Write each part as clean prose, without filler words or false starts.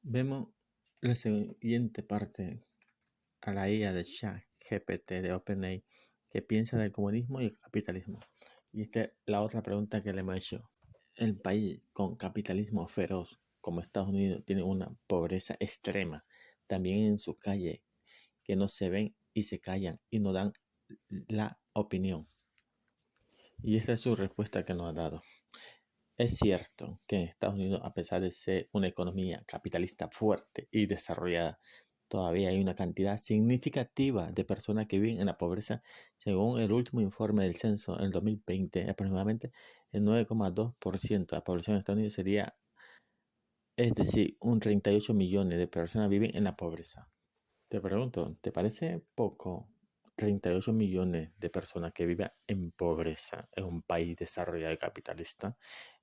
Vemos la siguiente parte a la IA de ChatGPT de OpenAI que piensa del comunismo y el capitalismo. Y esta es la otra pregunta que le hemos hecho. El país con capitalismo feroz como Estados Unidos tiene una pobreza extrema, también en sus calles, que no se ven y se callan y no dan la opinión. Y esa es su respuesta que nos ha dado. Es cierto que en Estados Unidos, a pesar de ser una economía capitalista fuerte y desarrollada, todavía hay una cantidad significativa de personas que viven en la pobreza. Según el último informe del censo en 2020, aproximadamente el 9,2% de la población de Estados Unidos sería, es decir, un 38 millones de personas viven en la pobreza. Te pregunto, ¿te parece poco 38 millones de personas que viven en pobreza en un país desarrollado y capitalista?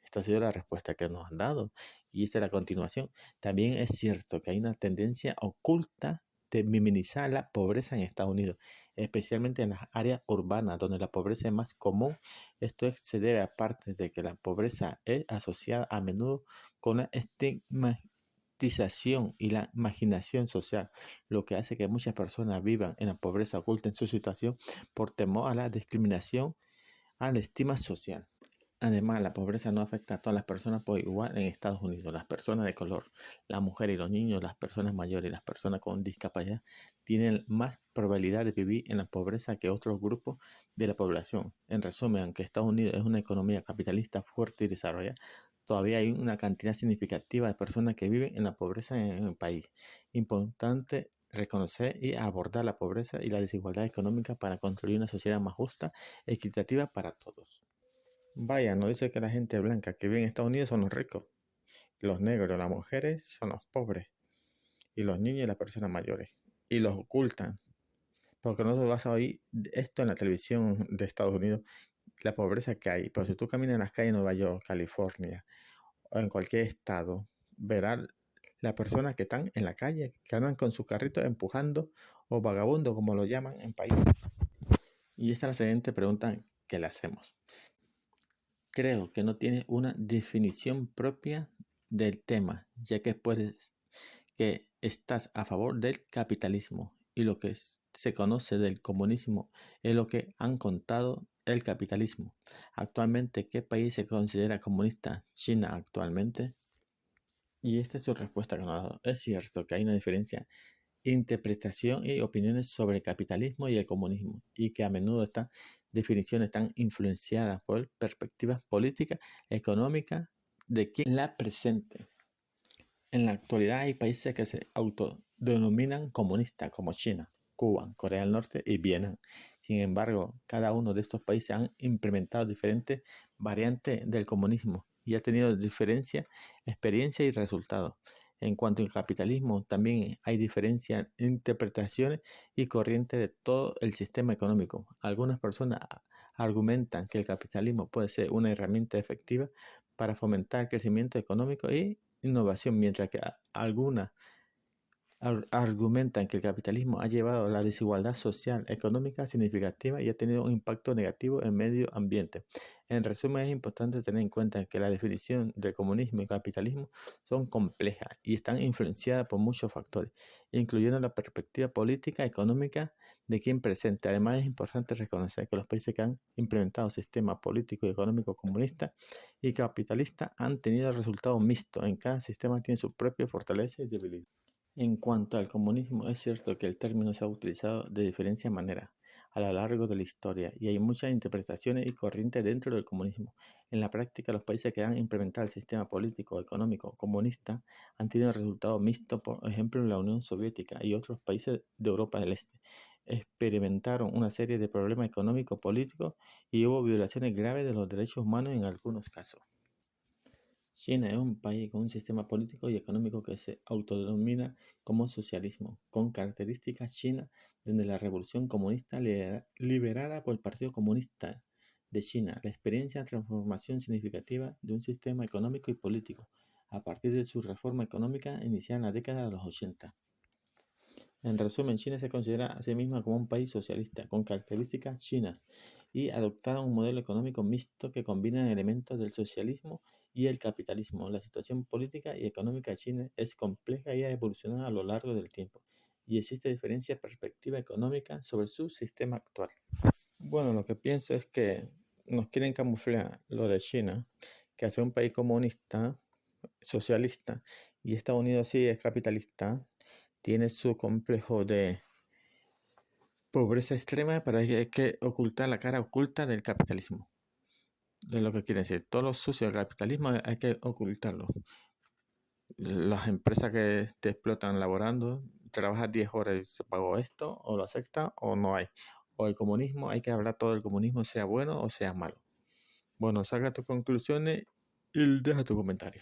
Esta ha sido la respuesta que nos han dado. Y esta es la continuación. También es cierto que hay una tendencia oculta de minimizar la pobreza en Estados Unidos, especialmente en las áreas urbanas, donde la pobreza es más común. Esto se debe aparte de que la pobreza es asociada a menudo con la estigmatización y la marginación social, lo que hace que muchas personas vivan en la pobreza, oculten su situación por temor a la discriminación, a la estima social. Además, la pobreza no afecta a todas las personas por igual en Estados Unidos. Las personas de color, las mujeres y los niños, las personas mayores y las personas con discapacidad tienen más probabilidad de vivir en la pobreza que otros grupos de la población. En resumen, aunque Estados Unidos es una economía capitalista fuerte y desarrollada, todavía hay una cantidad significativa de personas que viven en la pobreza en el país. Importante reconocer y abordar la pobreza y la desigualdad económica para construir una sociedad más justa, equitativa para todos. Vaya, no dice que la gente blanca que vive en Estados Unidos son los ricos, los negros, las mujeres son los pobres, y los niños y las personas mayores. Y los ocultan, porque no te vas a oír esto en la televisión de Estados Unidos, la pobreza que hay. Pero si tú caminas en las calles de Nueva York, California, o en cualquier estado, verás las personas que están en la calle, que andan con sus carritos empujando, o vagabundo, como lo llaman en países. Y esta es la siguiente pregunta que le hacemos. Creo que no tiene una definición propia del tema, ya que puedes que estás a favor del capitalismo y lo que se conoce del comunismo es lo que han contado el capitalismo. Actualmente, ¿qué país se considera comunista? China actualmente. Y esta es su respuesta que nos ha dado. Es cierto que hay una diferencia interpretación y opiniones sobre el capitalismo y el comunismo, y que a menudo estas definiciones están influenciadas por perspectivas políticas, económicas de quien la presente. En la actualidad hay países que se autodenominan comunistas como China, Cuba, Corea del Norte y Vietnam. Sin embargo, cada uno de estos países han implementado diferentes variantes del comunismo y ha tenido diferencias, experiencias y resultados. En cuanto al capitalismo, también hay diferencias, interpretaciones y corrientes de todo el sistema económico. Algunas personas argumentan que el capitalismo puede ser una herramienta efectiva para fomentar el crecimiento económico y innovación, mientras que algunas argumentan que el capitalismo ha llevado a la desigualdad social, económica significativa y ha tenido un impacto negativo en el medio ambiente. En resumen, es importante tener en cuenta que la definición del comunismo y capitalismo son complejas y están influenciadas por muchos factores, incluyendo la perspectiva política, económica de quien presente. Además, es importante reconocer que los países que han implementado sistemas políticos y económicos comunistas y capitalistas han tenido resultados mixtos. En cada sistema tiene su propia fortaleza y debilidad. En cuanto al comunismo, es cierto que el término se ha utilizado de diferentes maneras a lo largo de la historia y hay muchas interpretaciones y corrientes dentro del comunismo. En la práctica, los países que han implementado el sistema político económico comunista han tenido resultados mixtos, por ejemplo, la Unión Soviética y otros países de Europa del Este. Experimentaron una serie de problemas económicos, políticos y hubo violaciones graves de los derechos humanos en algunos casos. China es un país con un sistema político y económico que se autodenomina como socialismo, con características chinas desde la Revolución Comunista liderada por el Partido Comunista de China, la experiencia de transformación significativa de un sistema económico y político, a partir de su reforma económica iniciada en la década de los 80. En resumen, China se considera a sí misma como un país socialista, con características chinas y adoptaron un modelo económico mixto que combina elementos del socialismo y el capitalismo. La situación política y económica de China es compleja y ha evolucionado a lo largo del tiempo, y existe diferencia de perspectiva económica sobre su sistema actual. Bueno, lo que pienso es que nos quieren camuflar lo de China, que hace un país comunista, socialista, y Estados Unidos sí es capitalista, tiene su complejo de pobreza extrema, pero hay que ocultar la cara oculta del capitalismo. Es lo que quiere decir. Todo lo sucio del capitalismo hay que ocultarlo. Las empresas que te explotan laborando, trabajas 10 horas y se pagó esto, o lo acepta o no hay. O el comunismo, hay que hablar todo del comunismo, sea bueno o sea malo. Bueno, saca tus conclusiones y deja tu comentario.